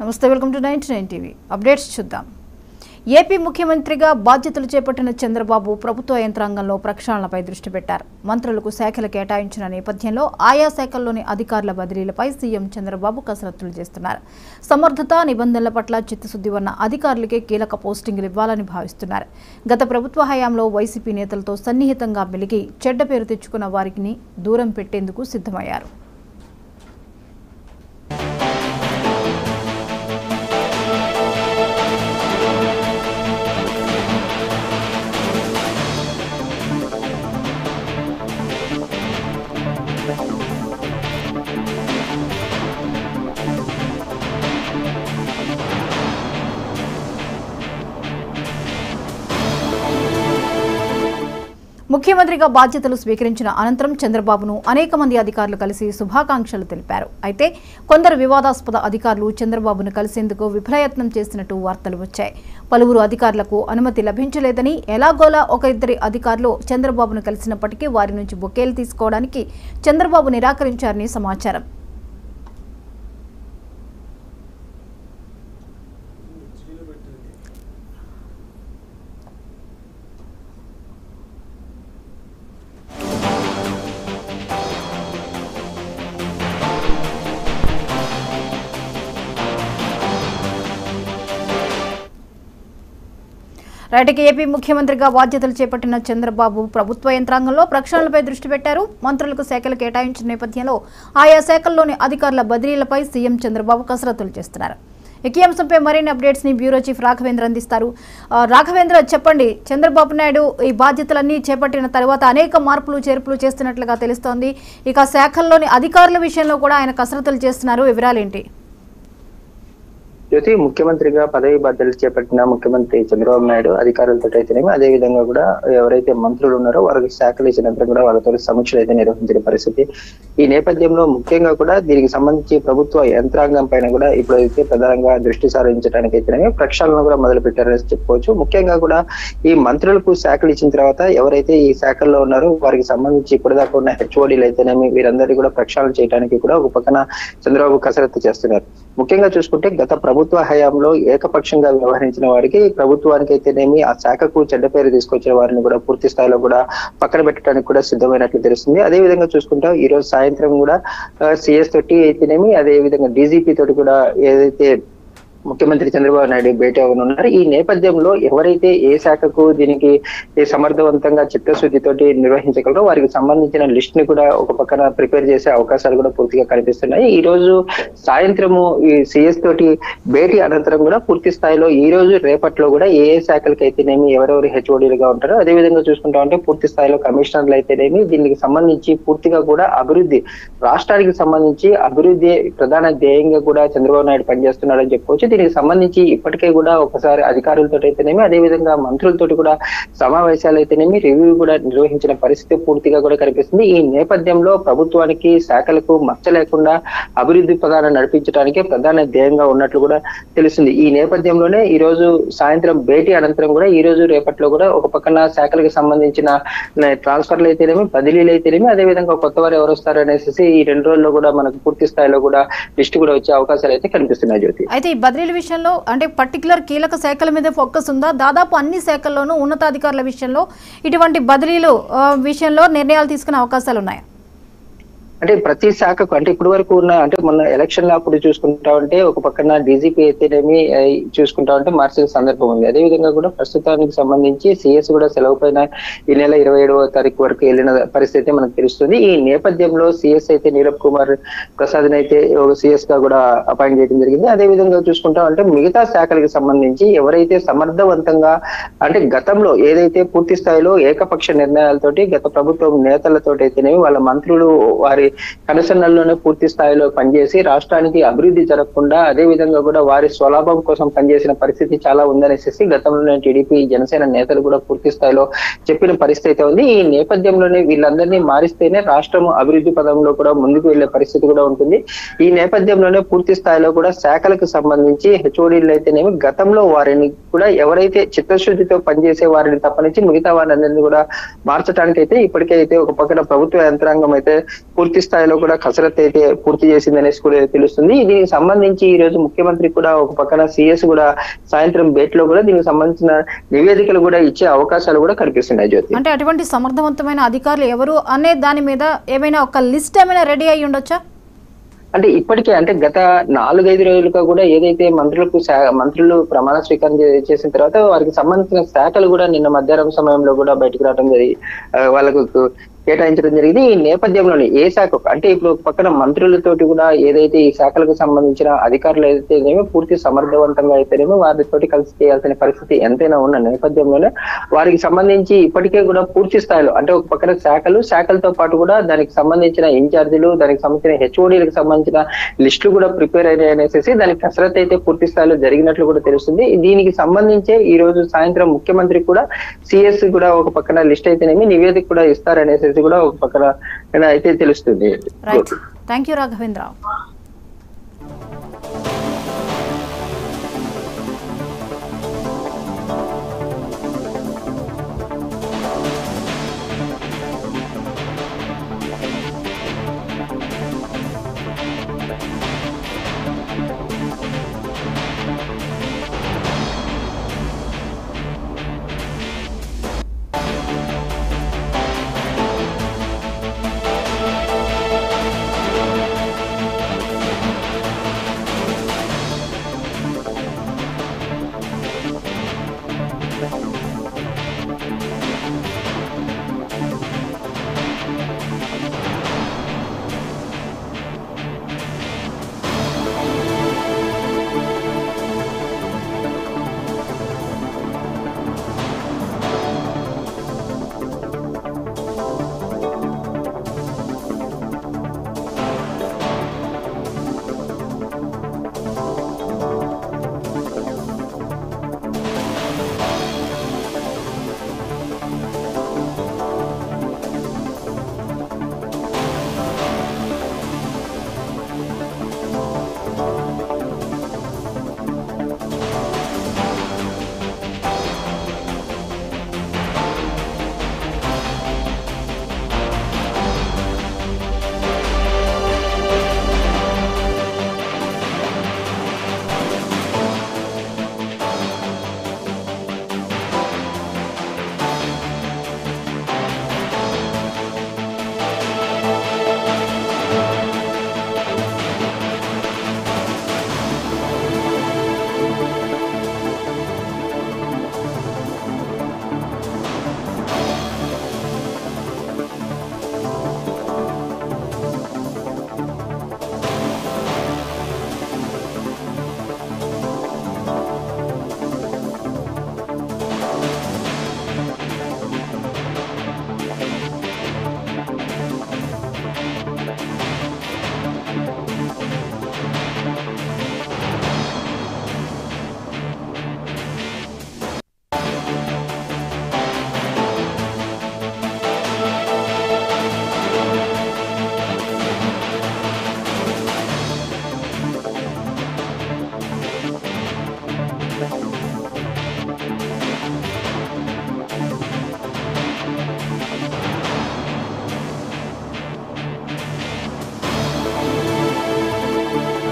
నమస్తే, welcome to 99 TV updates చూద్దాం. AP ముఖ్యమంత్రిగా బాధ్యతలు చేపట్టిన చంద్రబాబు ప్రభుత్వ యంత్రాంగంలో ప్రక్షాళనపై దృష్టి పెట్టారు. మంత్రులకు శాఖలు కేటాయించిన నేపథ్యంలో ఆయా శాఖల్లోని అధికారుల బదిలీలపై సీఎం చంద్రబాబు కసరత్తులు చేస్తున్నారు. సమర్థత, నిబంధనల పట్ల చిత్తశుద్ధి ఉన్న అధికారులకే కీలక పోస్టింగులు ఇవ్వాలని భావిస్తున్నారు. గత ప్రభుత్వ హయాంలో వైసీపీ నేతలతో సన్నిహితంగా మెలిగి చెడ్డ పేరు తెచ్చుకున్న వారిని దూరం పెట్టేందుకు సిద్ధమయ్యారు. ముఖ్యమంత్రిగా బాధ్యతలు స్వీకరించిన అనంతరం చంద్రబాబును అనేక మంది అధికారులు కలిసి శుభాకాంక్షలు తెలిపారు. అయితే కొందరు వివాదాస్పద అధికారులు చంద్రబాబును కలిసేందుకు విఫలయత్నం చేసినట్టు వార్తలు వచ్చాయి. పలువురు అధికారులకు అనుమతి లభించలేదని, ఎలాగోలా ఒక ఇద్దరి అధికారులు చంద్రబాబును కలిసినప్పటికీ వారి నుంచి బొకేలు తీసుకోవడానికి చంద్రబాబు నిరాకరించారని సమాచారం. రైట్కి ఏపీ ముఖ్యమంత్రిగా బాధ్యతలు చేపట్టిన చంద్రబాబు ప్రభుత్వ యంత్రాంగంలో ప్రక్షాళనపై దృష్టి పెట్టారు. మంత్రులకు శాఖలు కేటాయించిన నేపథ్యంలో ఆయా శాఖల్లోని అధికారుల బదిలీలపై సీఎం చంద్రబాబు కసరత్తులు చేస్తున్నారు. ఈ అంశంపై మరిన్ని అప్డేట్స్ ని బ్యూరో చీఫ్ రాఘవేంద్ర అందిస్తారు. రాఘవేంద్ర, చెప్పండి, చంద్రబాబు నాయుడు ఈ బాధ్యతలన్నీ చేపట్టిన తర్వాత అనేక మార్పులు చేర్పులు చేస్తున్నట్లుగా తెలుస్తోంది. ఇక శాఖల్లోని అధికారుల విషయంలో కూడా ఆయన కసరత్తులు చేస్తున్నారు. వివరాలేంటి? జ్యోతి, ముఖ్యమంత్రిగా పదవి బాధ్యతలు చేపట్టిన ముఖ్యమంత్రి చంద్రబాబు నాయుడు అధికారులతో అయితేనేమి, అదే విధంగా కూడా ఎవరైతే మంత్రులు ఉన్నారో వారికి శాఖలు ఇచ్చినంత కూడా వాళ్ళతో సమీక్షలు అయితే నిర్వహించిన పరిస్థితి. ఈ నేపథ్యంలో ముఖ్యంగా కూడా దీనికి సంబంధించి ప్రభుత్వ యంత్రాంగం పైన కూడా ఇప్పుడైతే ప్రధానంగా దృష్టి సారించడానికి అయితేనేమి ప్రక్షాళన కూడా మొదలు పెట్టారని చెప్పుకోవచ్చు. ముఖ్యంగా కూడా ఈ మంత్రులకు శాఖలు ఇచ్చిన తర్వాత ఎవరైతే ఈ శాఖల్లో ఉన్నారో వారికి సంబంధించి ఇప్పటిదాకా ఉన్న హెచ్ఓడీలు అయితేనేమి వీరందరినీ కూడా ప్రక్షాళన చేయడానికి కూడా ఒక పక్కన చంద్రబాబు కసరత్తు చేస్తున్నారు. ముఖ్యంగా చూసుకుంటే గత ప్రభుత్వ హయాంలో ఏకపక్షంగా వ్యవహరించిన వారికి, ప్రభుత్వానికి అయితేనేమి ఆ శాఖకు చెడ్డ పేరు తీసుకొచ్చిన వారిని కూడా పూర్తి స్థాయిలో కూడా పక్కన పెట్టడానికి కూడా సిద్ధమైనట్లు తెలుస్తుంది. అదే విధంగా చూసుకుంటే ఈ రోజు సాయంత్రం కూడా సిఎస్ తోటి అయితేనేమి, అదే విధంగా డీజీపీ తోటి కూడా ఏదైతే ముఖ్యమంత్రి చంద్రబాబు నాయుడు భేటీ అవనున్నారు. ఈ నేపథ్యంలో ఎవరైతే ఏ శాఖకు దీనికి సమర్థవంతంగా చిత్తశుద్ధితోటి నిర్వహించగలరో వారికి సంబంధించిన లిస్ట్ ని కూడా ఒక పక్కన ప్రిపేర్ చేసే అవకాశాలు కూడా పూర్తిగా కనిపిస్తున్నాయి. ఈ రోజు సాయంత్రము ఈ సిఎస్ తోటి భేటీ అనంతరం కూడా పూర్తి స్థాయిలో ఈ రోజు రేపట్లో కూడా ఏ శాఖలకి అయితేనేమి ఎవరెవరు హెచ్ఓడీలుగా ఉంటారో, అదే విధంగా చూసుకుంటా ఉంటే పూర్తి స్థాయిలో కమిషనర్లు అయితేనేమి దీనికి సంబంధించి పూర్తిగా కూడా అభివృద్ధి, రాష్ట్రానికి సంబంధించి అభివృద్ధి ప్రధాన ధ్యేయంగా కూడా చంద్రబాబు నాయుడు పనిచేస్తున్నాడని చెప్పుకోవచ్చు. దీనికి సంబంధించి ఇప్పటికే కూడా ఒకసారి అధికారులతో అయితేనేమి, అదే విధంగా మంత్రులతో కూడా సమావేశాలు అయితేనేమి రివ్యూ కూడా నిర్వహించిన పరిస్థితి పూర్తిగా కూడా కనిపిస్తుంది. ఈ నేపథ్యంలో ప్రభుత్వానికి శాఖలకు మచ్చ లేకుండా అభివృద్ధి ప్రధాన నడిపించడానికి ప్రధాన ధ్యేయంగా ఉన్నట్లు కూడా తెలుస్తుంది. ఈ నేపథ్యంలోనే ఈ రోజు సాయంత్రం భేటీ అనంతరం కూడా ఈ రోజు రేపట్లో కూడా ఒక పక్కన శాఖలకు సంబంధించిన ట్రాన్స్ఫర్లు అయితేనేమి, బదిలీలు అయితేనేమి, అదే విధంగా కొత్త వారు ఎవరు వస్తారు అనేసి ఈ 2 రోజుల్లో కూడా మనకు పూర్తి స్థాయిలో కూడా లిస్ట్ కూడా వచ్చే అవకాశాలు అయితే కనిపిస్తున్నాయి. జ్యోతి, అయితే ఈ బదిలీల విషయంలో అంటే పర్టికులర్ కీలక శాఖల మీద ఫోకస్ ఉందా? దాదాపు అన్ని శాఖల్లోనూ ఉన్నతాధికారుల విషయంలో ఇటువంటి బదిలీలు విషయంలో నిర్ణయాలు తీసుకునే అవకాశాలు ఉన్నాయి. అంటే ప్రతి శాఖకు అంటే ఇప్పటి వరకు ఉన్న అంటే మొన్న ఎలక్షన్ అప్పుడు చూసుకుంటా ఉంటే ఒక పక్కన డీజీపీ అయితేనేమి చూసుకుంటా ఉంటే మార్చిన సందర్భం ఉంది. అదే విధంగా కూడా ప్రస్తుతానికి సంబంధించి సిఎస్ కూడా సెలవు పైన ఈ నెల 27వ తారీఖు వరకు వెళ్ళిన పరిస్థితి మనకు తెలుస్తుంది. ఈ నేపథ్యంలో సిఎస్ అయితే నీరబ్ కుమార్ ప్రసాద్ అయితే సిఎస్ గా కూడా అపాయింట్ చేయడం జరిగింది. అదే విధంగా చూసుకుంటా ఉంటే మిగతా శాఖలకు సంబంధించి ఎవరైతే సమర్థవంతంగా అంటే గతంలో ఏదైతే పూర్తి స్థాయిలో ఏకపక్ష నిర్ణయాలతోటి గత ప్రభుత్వం నేతలతో అయితేనేమి వాళ్ళ మంత్రులు వారి కనుసన్నల్లోనే పూర్తి స్థాయిలో పనిచేసి రాష్ట్రానికి అభివృద్ధి జరగకుండా, అదే విధంగా కూడా వారి స్వలాభం కోసం పనిచేసిన పరిస్థితి చాలా ఉందనేసి గతంలోనే టీడీపీ జనసేన నేతలు కూడా పూర్తి స్థాయిలో చెప్పిన పరిస్థితి ఉంది. ఈ నేపథ్యంలోనే వీళ్ళందరినీ మారిస్తేనే రాష్ట్రం అభివృద్ధి పదంలో కూడా ముందుకు వెళ్లే పరిస్థితి కూడా ఉంటుంది. ఈ నేపథ్యంలోనే పూర్తి స్థాయిలో కూడా శాఖలకు సంబంధించి హెచ్ఓడీలు అయితేనేమి గతంలో వారిని కూడా ఎవరైతే చిత్తశుద్ధితో పనిచేసే వారిని తప్పనించి మిగతా వారందరినీ కూడా మార్చడానికి అయితే ఇప్పటికే అయితే ఒక పక్కన ప్రభుత్వ యంత్రాంగం అయితే పూర్తి పూర్తి స్థాయిలో కూడా కసరత్తు అయితే పూర్తి చేసింది అనేసి కూడా తెలుస్తుంది. దీనికి సంబంధించి ఈ రోజు ముఖ్యమంత్రి కూడా ఒక పక్కన సిఎస్ కూడా సాయంత్రం భేటీలో కూడా దీనికి సంబంధించిన నివేదికలు కూడా ఇచ్చే అవకాశాలు కూడా కనిపిస్తున్నాయి జ్యోతి. అంటే అటువంటి సమర్థవంతమైన అధికారులు ఎవరు అనే దాని మీద ఏమైనా ఒక లిస్ట్ ఏమైనా రెడీ అయ్యి ఉండొచ్చా? అంటే ఇప్పటికే అంటే గత 4-5 రోజులుగా కూడా ఏదైతే మంత్రులు ప్రమాణ స్వీకారం చేసిన తర్వాత వారికి సంబంధించిన శాఖలు కూడా నిన్న మధ్యాహ్నం సమయంలో కూడా బయటకు రావడం జరిగి వాళ్ళకు కేటాయించడం జరిగింది. ఈ నేపథ్యంలోనే ఏ శాఖ అంటే ఇప్పుడు పక్కన మంత్రులతోటి కూడా ఏదైతే ఈ శాఖలకు సంబంధించిన అధికారులు అయితేనేమో పూర్తి సమర్థవంతంగా అయితేనేమో వారితోటి కలిసి చేయాల్సిన పరిస్థితి ఎంతైనా ఉన్న నేపథ్యంలోనే వారికి సంబంధించి ఇప్పటికే కూడా పూర్తి స్థాయిలో అంటే ఒక పక్కన శాఖలతో పాటు కూడా దానికి సంబంధించిన ఇన్ఛార్జీలు, దానికి సంబంధించిన హెచ్ఓడీలకు సంబంధించిన లిస్టులు కూడా ప్రిపేర్ అయినాయి అనేసి దానికి కసరత్తు అయితే పూర్తి స్థాయిలో జరిగినట్లు కూడా తెలుస్తుంది. దీనికి సంబంధించే ఈ రోజు సాయంత్రం ముఖ్యమంత్రి కూడా సిఎస్ కూడా ఒక పక్కన లిస్ట్ అయితేనేమి నివేదిక కూడా ఇస్తారనేసి కూడా ఒక పక్కన అయితే తెలుస్తుంది. Right, thank you Raghavendra.